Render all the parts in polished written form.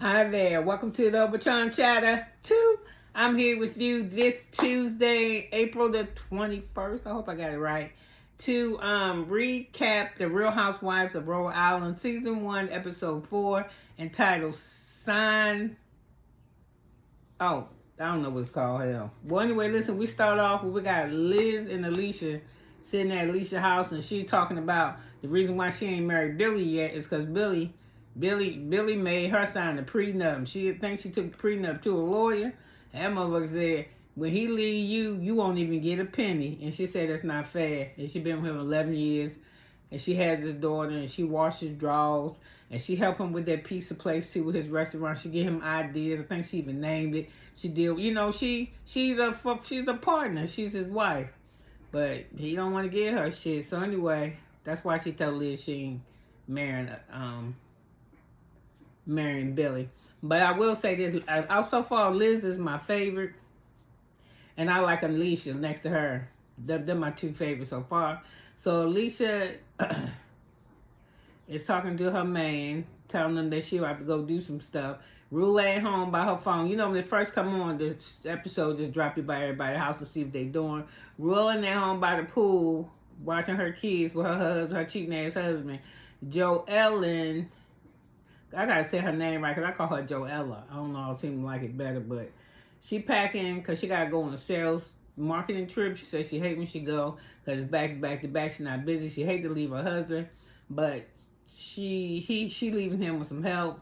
Hi there. Welcome to the Overtron Chatter 2. I'm here with you this Tuesday, April the 21st. I hope I got it right. To recap the Real Housewives of Rhode Island Season 1, Episode 4, entitled Sign... Oh, I don't know what it's called, hell. Well, anyway, listen, we start off with, we got Liz and Alicia sitting at Alicia's house, and she talking about the reason why she ain't married Billy yet is because Billy made her sign the prenup. She thinks she took the prenup to a lawyer. That motherfucker said, when he leave you, you won't even get a penny. And she said that's not fair. And she been with him 11 years. And she has his daughter, and she washes drawers. And she helped him with that pizza place too, with his restaurant. She gave him ideas. I think she even named it. She did, you know, she's a partner. She's his wife. But he don't want to get her shit. So anyway, that's why she told Liz she ain't marrying Billy. But I will say this, so far Liz is my favorite, and I like Alicia next to her. They're my two favorites so far. So Alicia is talking to her man, telling him that she about to go do some stuff. Rue at home by her phone. You know, when they first come on, this episode just dropped it by everybody's house to see what they doing. Rue at home by the pool, watching her kids with her husband, her cheating ass husband. Joellen, I gotta say her name right because I call her Joella. I don't know, I seem to like it better, but she packing because she gotta go on a sales marketing trip. She says she hate when she go because it's back to back. She's not busy. She hate to leave her husband, but she leaving him with some help.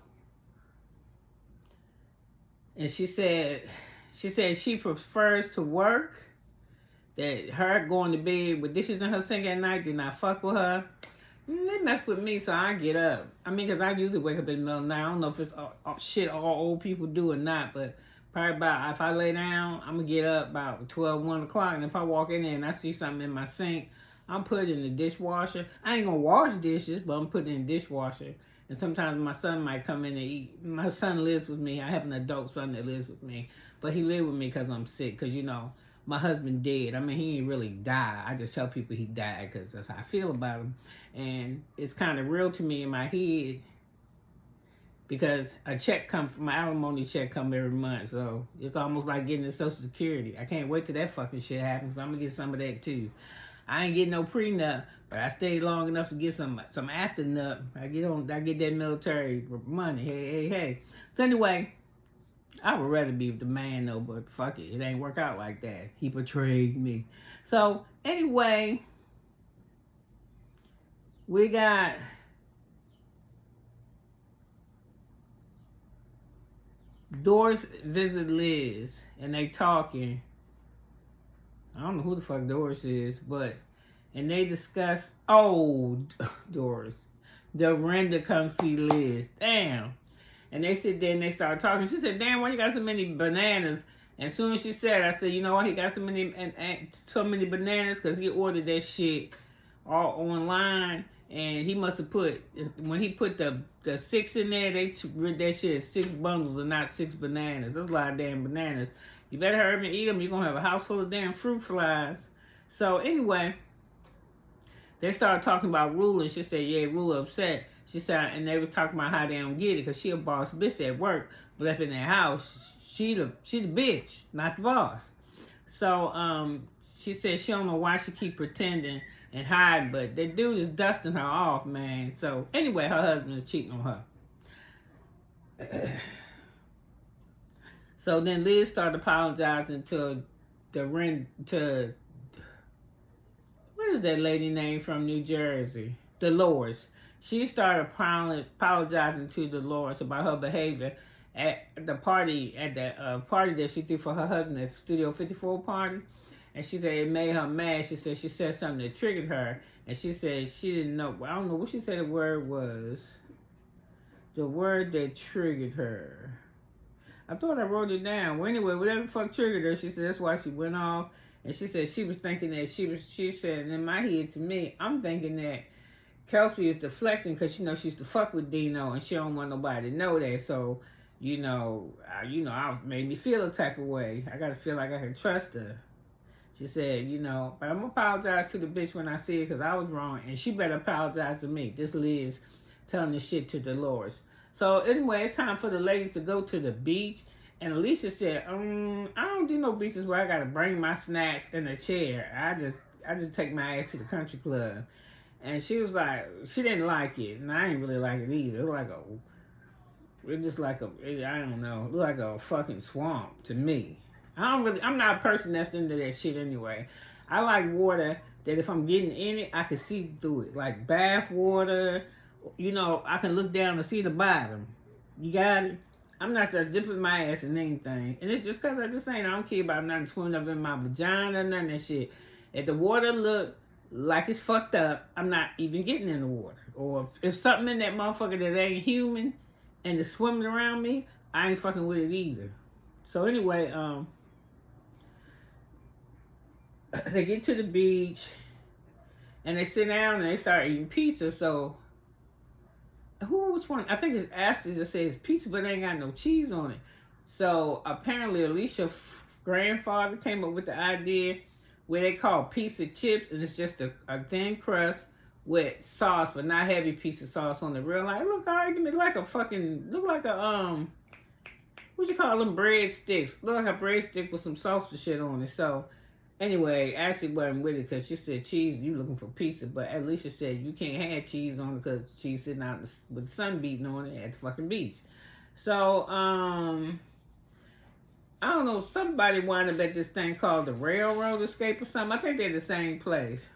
And she said she prefers to work. That her going to bed with dishes in her sink at night did not fuck with her. They mess with me, so I get up. I mean, because I usually wake up in the middle of the night. I don't know if it's shit all old people do or not, but probably about, if I lay down, I'm going to get up about 12, 1 o'clock. And if I walk in there and I see something in my sink, I'm putting it in the dishwasher. I ain't going to wash dishes, but I'm putting it in the dishwasher. And sometimes my son might come in and eat. My son lives with me. I have an adult son that lives with me. But he lives with me because I'm sick. Because, you know, my husband dead. I mean, he ain't really died. I just tell people he died because that's how I feel about him. And it's kind of real to me in my head because a check come from my alimony check come every month. So it's almost like getting the Social Security. I can't wait till that fucking shit happens. So I'm going to get some of that too. I ain't getting no prenup, but I stayed long enough to get some after nut. I get that military money. Hey. So anyway, I would rather be with the man though, but fuck it. It ain't work out like that. He betrayed me. So anyway, we got Doris visit Liz and they talking. I don't know who the fuck Doris is, and they discuss, Doris. Dorinda come see Liz. Damn. And they sit there and they start talking. She said, damn, why you got so many bananas? And as soon as she said, I said, you know why he got so many bananas? Because he ordered that shit all online. And he must have when he put the 6 in there, they read that shit as 6 bundles and not 6 bananas. That's a lot of damn bananas. You better hurry up and eat them. You're going to have a house full of damn fruit flies. So anyway, they started talking about Rue, and she said, yeah, Rue upset. She said, and they was talking about how they don't get it because she a boss bitch at work, but up in their house, she the bitch, not the boss. So she said she don't know why she keep pretending and hide, but that dude is dusting her off, man. So anyway, her husband is cheating on her. So then Liz started apologizing to what is that lady name from New Jersey? Dolores. She started apologizing to Dolores about her behavior at the party, party that she threw for her husband at Studio 54 party. And she said it made her mad. She said something that triggered her. And she said she didn't know. I don't know what she said the word was. The word that triggered her. I thought I wrote it down. Well, anyway, whatever the fuck triggered her, she said that's why she went off. And she said she was thinking that she said in my head to me, I'm thinking that Kelsey is deflecting because she knows she used to fuck with Dino and she don't want nobody to know that. So, I made me feel a type of way. I got to feel like I can trust her. She said, but I'm going to apologize to the bitch when I see it because I was wrong. And she better apologize to me. This Liz telling this shit to Dolores. So anyway, it's time for the ladies to go to the beach. And Alicia said, I don't do no beaches where I gotta bring my snacks in a chair. I just take my ass to the country club. And she was like, she didn't like it, and I didn't really like it either. It just like a, I don't know, it looked like a fucking swamp to me. I'm not a person that's into that shit anyway. I like water that if I'm getting in it, I can see through it. Like bath water, you know, I can look down and see the bottom. You got it? I'm not just dipping my ass in anything. And it's just because I don't care about nothing swimming up in my vagina, none of that shit. If the water look like it's fucked up, I'm not even getting in the water. Or if something in that motherfucker that ain't human and is swimming around me, I ain't fucking with it either. So anyway, they get to the beach and they sit down and they start eating pizza. So which one? I think it's Ashley that says pizza, but it ain't got no cheese on it. So apparently Alicia's grandfather came up with the idea where they call pizza chips, and it's just a thin crust with sauce, but not heavy piece of sauce on the real. Like, look, all right, give me like a fucking, look like a, what you call them, breadsticks. Look like a breadstick with some sauce and shit on it. So, anyway, Ashley wasn't with it because she said, cheese, you looking for pizza. But Alicia said, you can't have cheese on it because she's sitting out with the sun beating on it at the fucking beach. So, I don't know, somebody wound up at this thing called the Railroad Escape or something. I think they're the same place.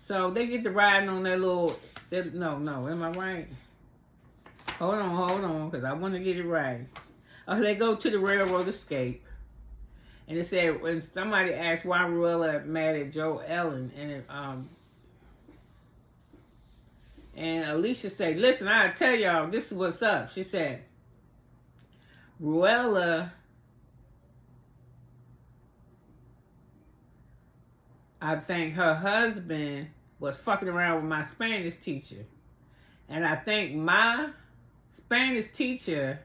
So they get to riding on their little, no, am I right? Hold on, because I want to get it right. Oh, they go to the Railroad Escape. And it said, when somebody asked why Ruella mad at Joe Ellen, and Alicia said, listen, I'll tell y'all, this is what's up. She said, Ruella, I think her husband was fucking around with my Spanish teacher. And I think my Spanish teacher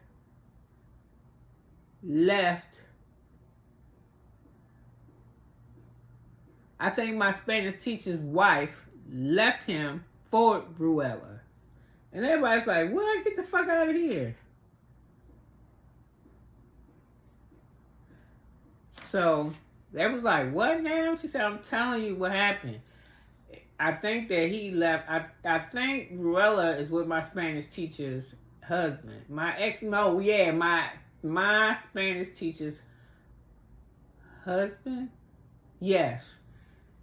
left. I think my Spanish teacher's wife left him for Ruella. And everybody's like, what? Get the fuck out of here. So they was like, what now? She said, I'm telling you what happened. I think that he left. I think Ruella is with my Spanish teacher's husband. My Spanish teacher's husband? Yes.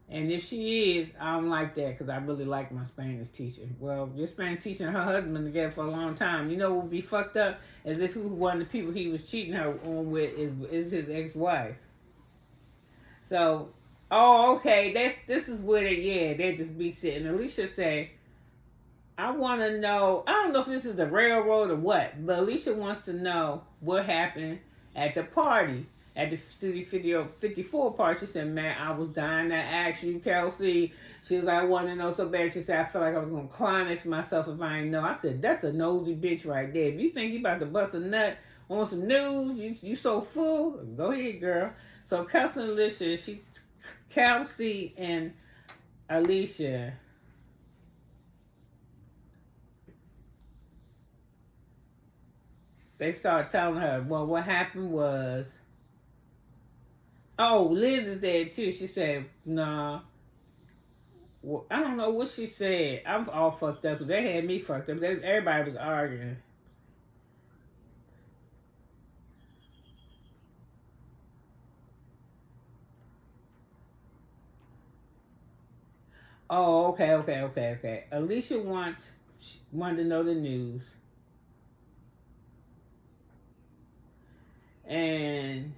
And if she is, I don't like that because I really like my Spanish teacher. Well, your Spanish teacher and her husband been together for a long time. You know what would be fucked up? As if one of the people he was cheating her on with is his ex-wife. So, okay, this is where they just be sitting. Alicia say, I want to know, I don't know if this is the railroad or what, but Alicia wants to know what happened at the party, at the Studio 54 party. She said, man, I was dying to ask you, Kelsey. She was like, I want to know so bad. She said, I felt like I was going to climax myself if I didn't know. I said, that's a nosy bitch right there. If you think you about to bust a nut on some news, you so full, go ahead, girl. So Kelsey and Alicia, Kelsey and Alicia, they start telling her, well, what happened was, oh, Liz is there too. She said, nah. Well, I don't know what she said. I'm all fucked up because they had me fucked up. Everybody was arguing. Oh, okay. Alicia wanted to know the news. And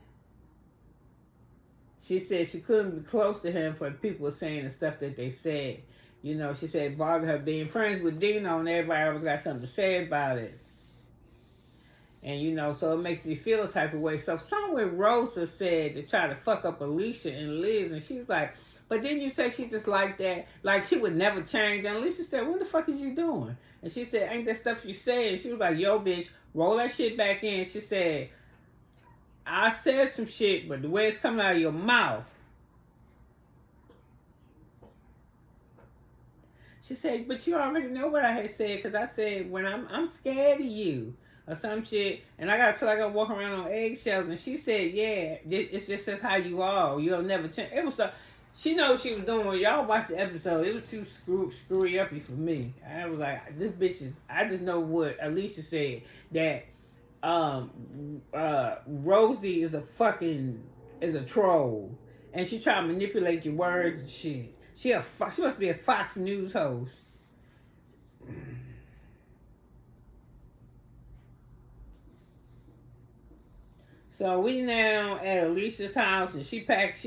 she said she couldn't be close to him for people saying the stuff that they said. You know, she said it bothered her being friends with Dino and everybody always got something to say about it. And, you know, so it makes me feel a type of way. So somewhere Rosa said to try to fuck up Alicia and Liz. And she's like, but didn't you say she's just like that? Like she would never change. And Alicia said, what the fuck is you doing? And she said, ain't that stuff you said? And she was like, yo, bitch, roll that shit back in. She said, I said some shit, but the way it's coming out of your mouth. She said, but you already know what I had said, because I said, when I'm scared of you or some shit, and I gotta feel like I'm walking around on eggshells. And she said, yeah, it's just that's how you are. You'll never change. It was so, she knows what she was doing. When y'all watched the episode, it was too screwy uppy for me. I was like, this bitch is, I just know what Alicia said, that Rosie is a troll. And she try to manipulate your words and shit. She must be a Fox News host. So we now at Alicia's house, and she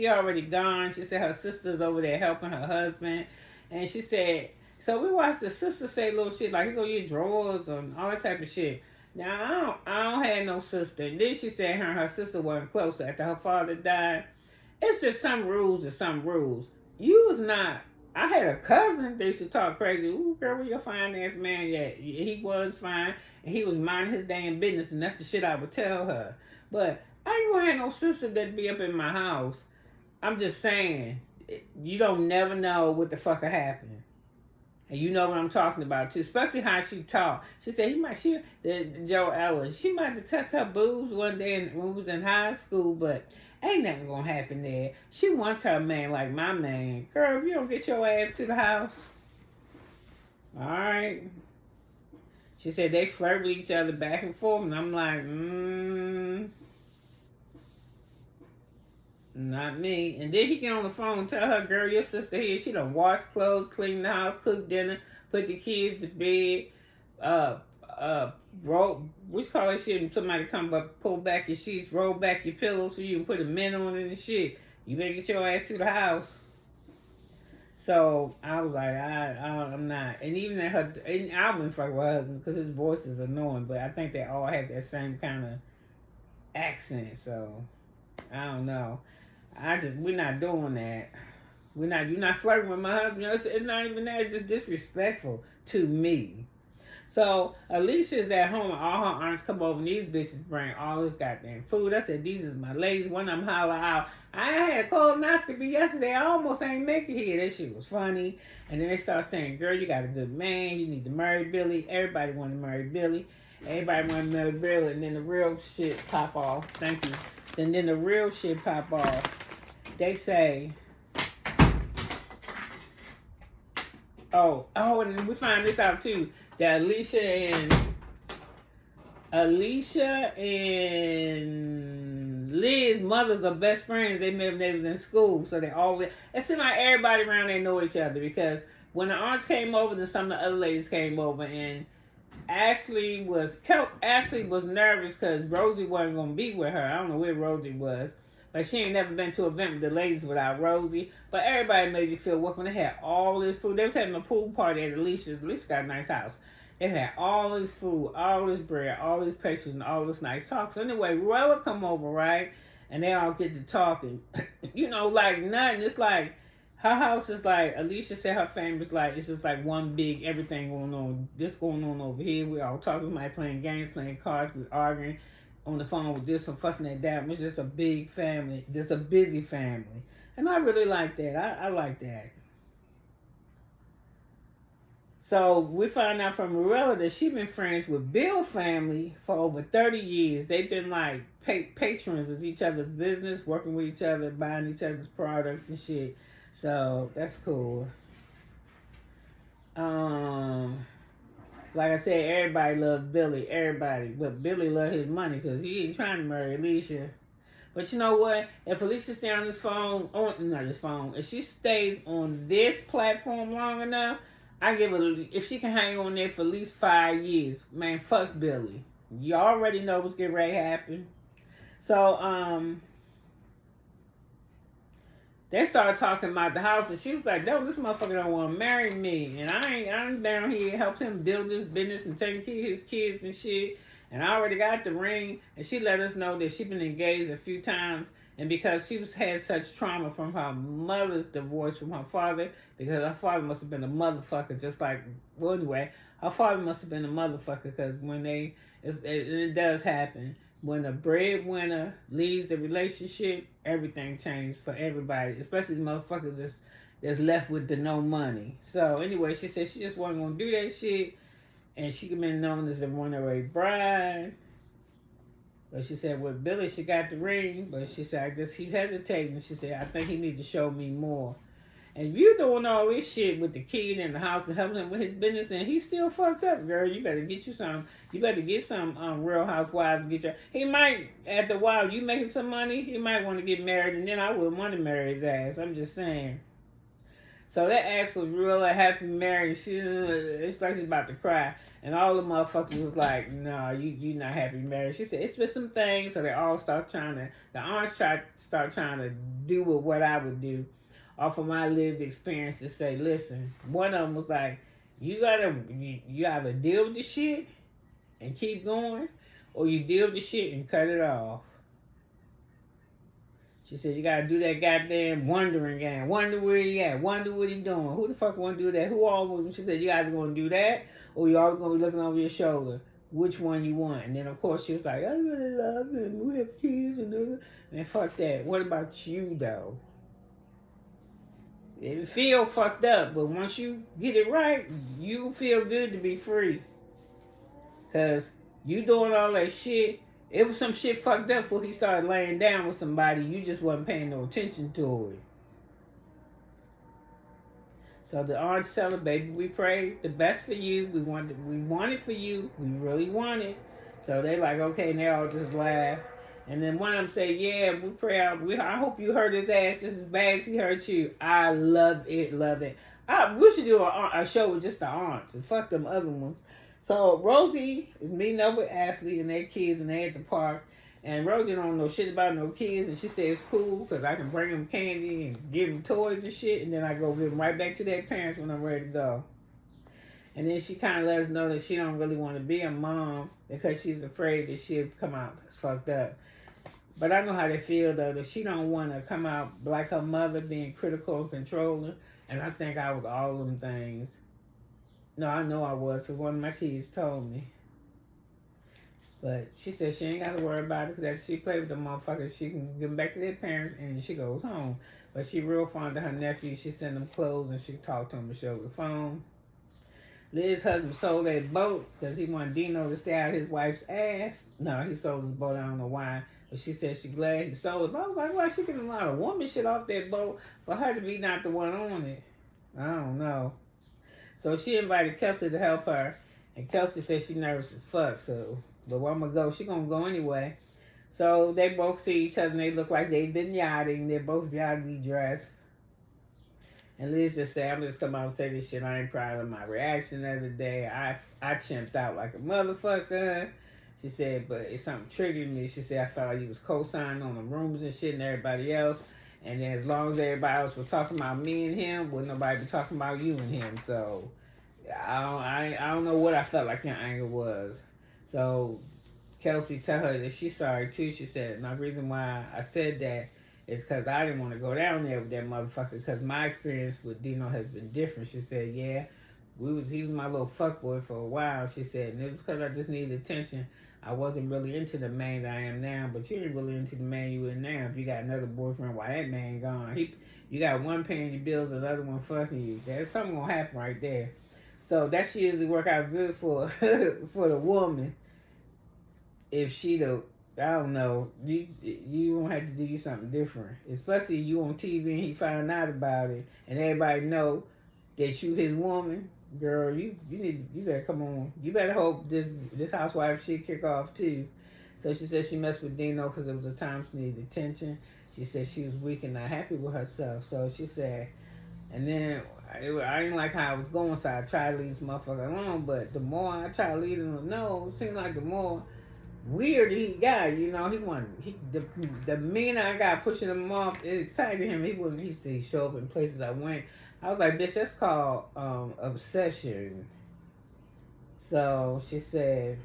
already gone. She said her sister's over there helping her husband. And she said, so we watched the sister say little shit like, here go your drawers and all that type of shit. Now, I don't have no sister. And then she said her sister wasn't close after her father died. It's just some rules and some rules. You was not. I had a cousin that used to talk crazy. Ooh, girl, where your fine ass man at? He was fine, and he was minding his damn business, and that's the shit I would tell her. But I ain't gonna have no sister that be up in my house. I'm just saying, you don't never know what the fuck will happen. And you know what I'm talking about too, especially how she talked. She said Joe Ellis, she might have tested her boobs one day when we was in high school, but ain't nothing gonna happen there. She wants her man like my man. Girl, if you don't get your ass to the house. Alright. She said they flirt with each other back and forth, and I'm like, not me. And then he get on the phone and tell her, girl, your sister here, she done wash clothes, clean the house, cook dinner, put the kids to bed, which call that shit when somebody come up, pull back your sheets, roll back your pillows so you can put a mint on it and shit. You better get your ass to the house. So I was like, I'm not. And even at her, and I wouldn't fuck with her husband because his voice is annoying, but I think they all have that same kind of accent. So I don't know. We're not doing that. You're not flirting with my husband. It's not even that. It's just disrespectful to me. So Alicia's at home, and all her aunts come over, and these bitches bring all this goddamn food. I said, these is my ladies. One of them holler out, I had a colonoscopy yesterday. I almost ain't make it here. That shit was funny. And then they start saying, girl, you got a good man. You need to marry Billy. Everybody want to marry Billy. Everybody want to marry Billy. And then the real shit pop off. Thank you. And then the real shit pop off. They say, oh, and we find this out too, that Alicia and Liz's mothers are best friends. They met when they was in school, so they always. It seemed like everybody around there know each other, because when the aunts came over, then some of the other ladies came over, and Ashley was nervous because Rosie wasn't gonna be with her. I don't know where Rosie was, but she ain't never been to an event with the ladies without Rosie. But everybody made you feel welcome. They had all this food. They was having a pool party at Alicia's. Alicia got a nice house. They had all this food, all this bread, all this pastries, and all this nice talk. So anyway, Ruella come over, right? And they all get to talking. Like nothing. It's like her house is like, Alicia said her family is like, it's just like one big everything going on. This going on over here. We all talking, somebody playing games, playing cards, we arguing on the phone with this one, fussing at that. It's just a big family. Just a busy family. And I really like that. I like that. So we find out from Ruella that she's been friends with Bill's family for over 30 years. They've been like patrons of each other's business, working with each other, buying each other's products and shit. So that's cool. Like I said, everybody loves Billy. Everybody. But Billy loves his money because he ain't trying to marry Alicia. But you know what? If Alicia stays on this phone, if she stays on this platform long enough, I give her, if she can hang on there for at least 5 years, man, fuck Billy. You already know what's getting ready to happen. So, they started talking about the house, and she was like, no, this motherfucker don't want to marry me. And I'm down here helping him build this business and taking care of his kids and shit. And I already got the ring, and she let us know that she's been engaged a few times. And because she had such trauma from her mother's divorce from her father, because her father must have been a motherfucker, just like, well, anyway, her father must have been a motherfucker, because when it does happen. When a breadwinner leaves the relationship, everything changed for everybody, especially the motherfuckers that's left with the no money. So anyway, she said she just wasn't gonna do that shit, and she could been known as the runaway bride. But she said with Billy, she got the ring, but she said I just keep hesitating. She said I think he needs to show me more. And you doing all this shit with the kid in the house and helping him with his business, and he's still fucked up, girl. You better get you some. You better get some Real Housewives. Get your. He might after a while you making some money. He might want to get married, and then I wouldn't want to marry his ass. I'm just saying. So that ass was real happy married. She it's like she's about to cry, and all the motherfuckers was like, "No, you not happy married." She said it's just some things, so they all start trying to. The aunts start trying to do with what I would do. Off of my lived experience to say, listen, one of them was like, you either deal with the shit and keep going, or you deal with the shit and cut it off. She said, you gotta do that goddamn wondering game. Wonder where he at, wonder what he doing. Who the fuck wanna do that? Who all, she said, you either gonna do that, or you always gonna be looking over your shoulder. Which one you want? And then, of course, she was like, I really love him, we have kids, and fuck that. What about you, though? It feel fucked up, but once you get it right, you feel good to be free. Cause you doing all that shit, it was some shit fucked up before he started laying down with somebody. You just wasn't paying no attention to it. So the aunts tell her, baby, we pray the best for you. We want it for you. We really want it. So they like, okay, and they all just laugh. And then one of them say, yeah, we pray out. I hope you hurt his ass just as bad as he hurt you. I love it, love it. We should do a show with just the aunts and fuck them other ones. So Rosie is meeting up with Ashley and their kids, and they at the park. And Rosie don't know shit about no kids, and she says it's cool because I can bring them candy and give them toys and shit, and then I go give them right back to their parents when I'm ready to go. And then she kind of lets us know that she don't really want to be a mom because she's afraid that she'll come out as fucked up. But I know how they feel, though, that she don't want to come out like her mother, being critical and controlling. And I think I was all of them things. No, I know I was, because one of my kids told me. But she said she ain't got to worry about it, because after she played with the motherfuckers, she can give them back to their parents, and she goes home. But she real fond of her nephew. She send them clothes, and she talked to him and showed the phone. Liz's husband sold that boat because he wanted Dino to stay out his wife's ass. No, he sold his boat. I don't know why. But she said she glad he sold it. But I was like, why she getting a lot of woman shit off that boat for her to be not the one on it? I don't know. So she invited Kelsey to help her. And Kelsey said she nervous as fuck. So, but when I'm going to go, she going to go anyway. So they both see each other and they look like they've been yachting. They're both yachty dressed. And Liz just said, I'm just come out and say this shit. I ain't proud of my reaction the other day. I chimped out like a motherfucker. She said, but it's something triggered me. She said, I felt like you was co-signing on the rumors and shit and everybody else. And then as long as everybody else was talking about me and him, wouldn't nobody be talking about you and him. So I don't know what I felt like your anger was. So Kelsey tell her that she's sorry too. She said, my reason why I said that is because I didn't want to go down there with that motherfucker because my experience with Dino has been different. She said, yeah, he was my little fuckboy for a while. She said, and it was because I just needed attention. I wasn't really into the man that I am now, but you ain't really into the man you in now. If you got another boyfriend, why that man gone? You got one paying your bills, another one fucking you. There's something gonna happen right there. So that shit usually work out good for for the woman. If she I don't know, you won't have to do something different. Especially you on TV and he found out about it and everybody know that you his woman. Girl, you better come on. You better hope this housewife shit kick off too. So she said she messed with Dino because it was a time she needed attention. She said she was weak and not happy with herself. So she said, and then I didn't like how I was going, so I tried to leave this motherfucker alone. But the more I tried to leave him alone, it seemed like the more weird he got. You know, the minute I got pushing him off, it excited him. He still show up in places I went. I was like, bitch, that's called obsession. So she said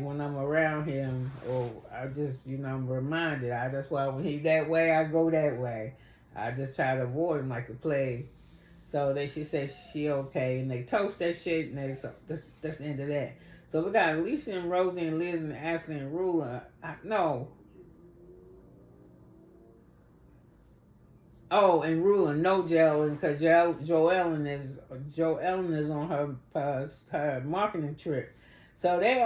when I'm around him, I just, I'm reminded. That's why when he's that way, I go that way. I just try to avoid him like the plague. So she said she okay, and they toast that shit, and that's the end of that. So we got Alicia and Rosie and Liz and Ashley and Rula. No. Oh, and ruling no Joellen because Joellen is on her marketing trip. So they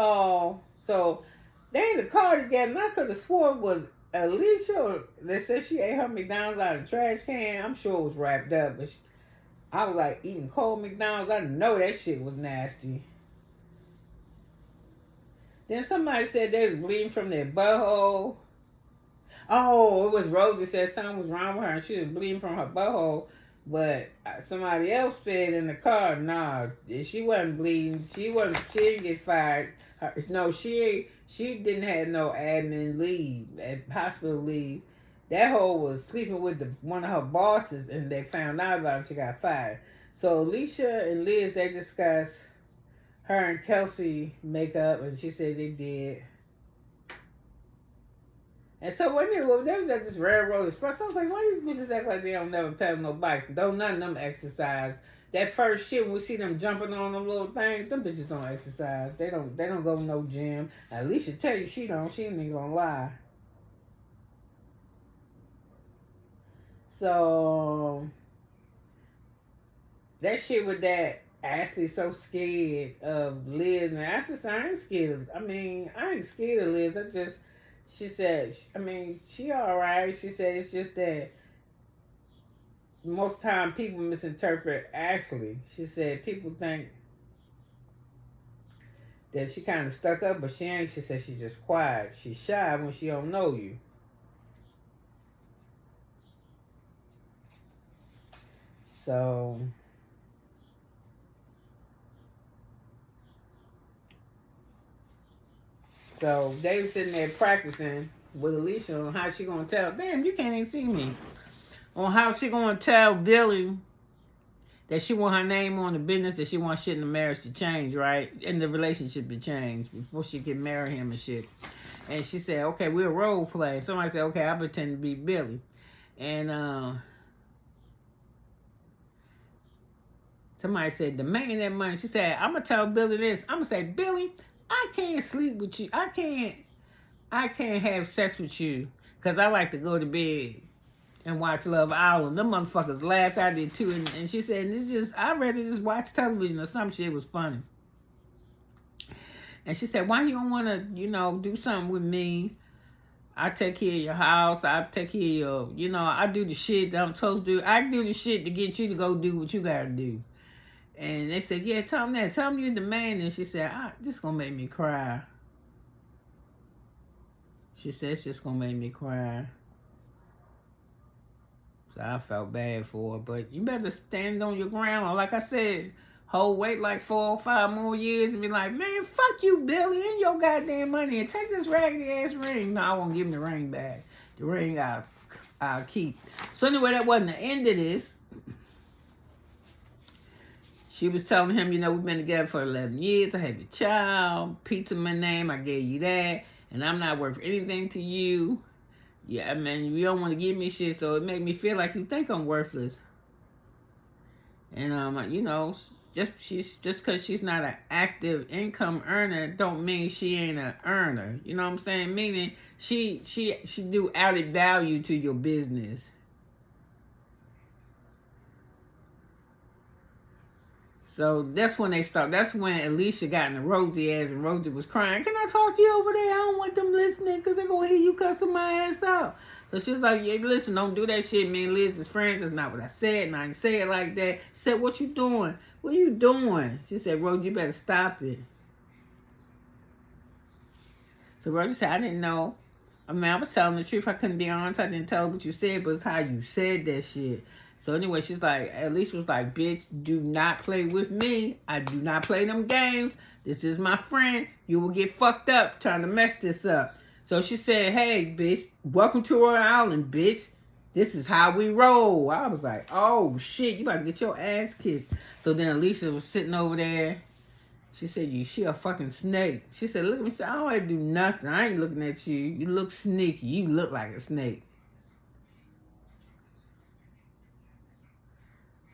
in the car together. And I could have swore it was Alicia. They said she ate her McDonald's out of the trash can. I'm sure it was wrapped up, but I was like eating cold McDonald's. I know that shit was nasty. Then somebody said they was bleeding from their butthole. Oh, it was Rosie said something was wrong with her and she was bleeding from her butthole. But somebody else said in the car, nah, she wasn't bleeding. She didn't get fired. She didn't have no admin leave, hospital leave. That hoe was sleeping with one of her bosses and they found out about it and she got fired. So Alicia and Liz, they discussed her and Kelsey make up and she said they did. And so when they was at this railroad express, I was like, why these bitches act like they don't never pedal no bikes? Don't none of them exercise. That first shit when we see them jumping on them little things, them bitches don't exercise. They don't go to no gym. At least she tell you she don't. She ain't gonna lie. So that shit with that Ashley so scared of Liz, and Ashley said, I ain't scared. I ain't scared of Liz. She said, she all right. She said it's just that most time people misinterpret Ashley. She said people think that she kind of stuck up, but she ain't. She said she's just quiet. She's shy when she don't know you. So they were sitting there practicing with Alicia on how she gonna tell. Damn, you can't even see me. On how she gonna tell Billy that she want her name on the business, that she wants shit in the marriage to change, right? And the relationship to change before she can marry him and shit. And she said, okay, we'll role play. Somebody said, okay, I pretend to be Billy. And somebody said, demand that money. She said, I'm gonna tell Billy this. I'm gonna say, Billy, I can't sleep with you. I can't have sex with you because I like to go to bed and watch Love Island. Them motherfuckers laughed. I did too. And she said, I'd rather just watch television or some shit was funny. And she said, why you don't want to, do something with me? I take care of your house. I take care of your, I do the shit that I'm supposed to do. I do the shit to get you to go do what you got to do. And they said, yeah, tell him that. Tell him you're the man. And she said, this is going to make me cry. She said, it's just going to make me cry. So I felt bad for her. But you better stand on your ground. Or like I said, wait like 4 or 5 more years and be like, man, fuck you, Billy, and your goddamn money. And take this raggedy ass ring. No, I won't give him the ring back. The ring I'll keep. So anyway, that wasn't the end of this. She was telling him, we've been together for 11 years. I have your child. Pizza my name. I gave you that. And I'm not worth anything to you. Yeah, you don't want to give me shit, so it made me feel like you think I'm worthless. And, just because she's not an active income earner don't mean she ain't an earner. You know what I'm saying? Meaning she do added value to your business. So that's when they start. That's when Alicia got in the Rosie ass and Rosie was crying. Can I talk to you over there? I don't want them listening because they're going to hear you cussing my ass out. So she was like, yeah, listen, don't do that shit. Me and Liz is friends. That's not what I said. And I didn't say it like that. She said, what you doing? What are you doing? She said, Rosie, you better stop it. So Rosie said, I didn't know. I was telling the truth. I couldn't be honest. I didn't tell what you said, but it's how you said that shit. So anyway, she's like, Alicia was like, bitch, do not play with me. I do not play them games. This is my friend. You will get fucked up trying to mess this up. So she said, hey, bitch, welcome to Rhode Island, bitch. This is how we roll. I was like, oh, shit, you about to get your ass kicked. So then Alicia was sitting over there. She said, she a fucking snake. She said, look at me. She said, I don't have to do nothing. I ain't looking at you. You look sneaky. You look like a snake.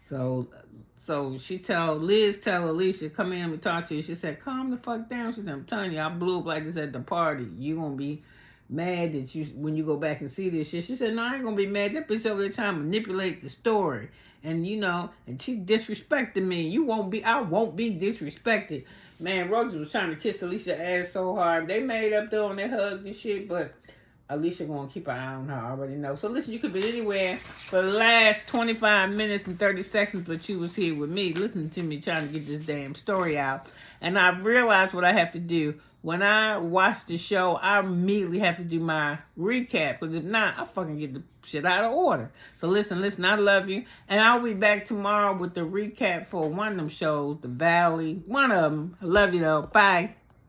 So Liz tell Alicia, come in and talk to you. She said, calm the fuck down. She said, I'm telling you, I blew up like this at the party. You gonna be mad that you, when you go back and see this shit. She said, no, I ain't gonna be mad. That bitch over there trying to manipulate the story. And, you know, and she disrespected me. I won't be disrespected. Man, Roger was trying to kiss Alicia's ass so hard. They made up though and they hugged and shit, but Alicia gonna keep an eye on her. I already know. So listen, you could be anywhere for the last 25 minutes and 30 seconds, but you was here with me, listening to me, trying to get this damn story out. And I've realized what I have to do. When I watch the show, I immediately have to do my recap. Because if not, I fucking get the shit out of order. So listen, I love you. And I'll be back tomorrow with the recap for one of them shows, The Valley. One of them. I love you though. Bye.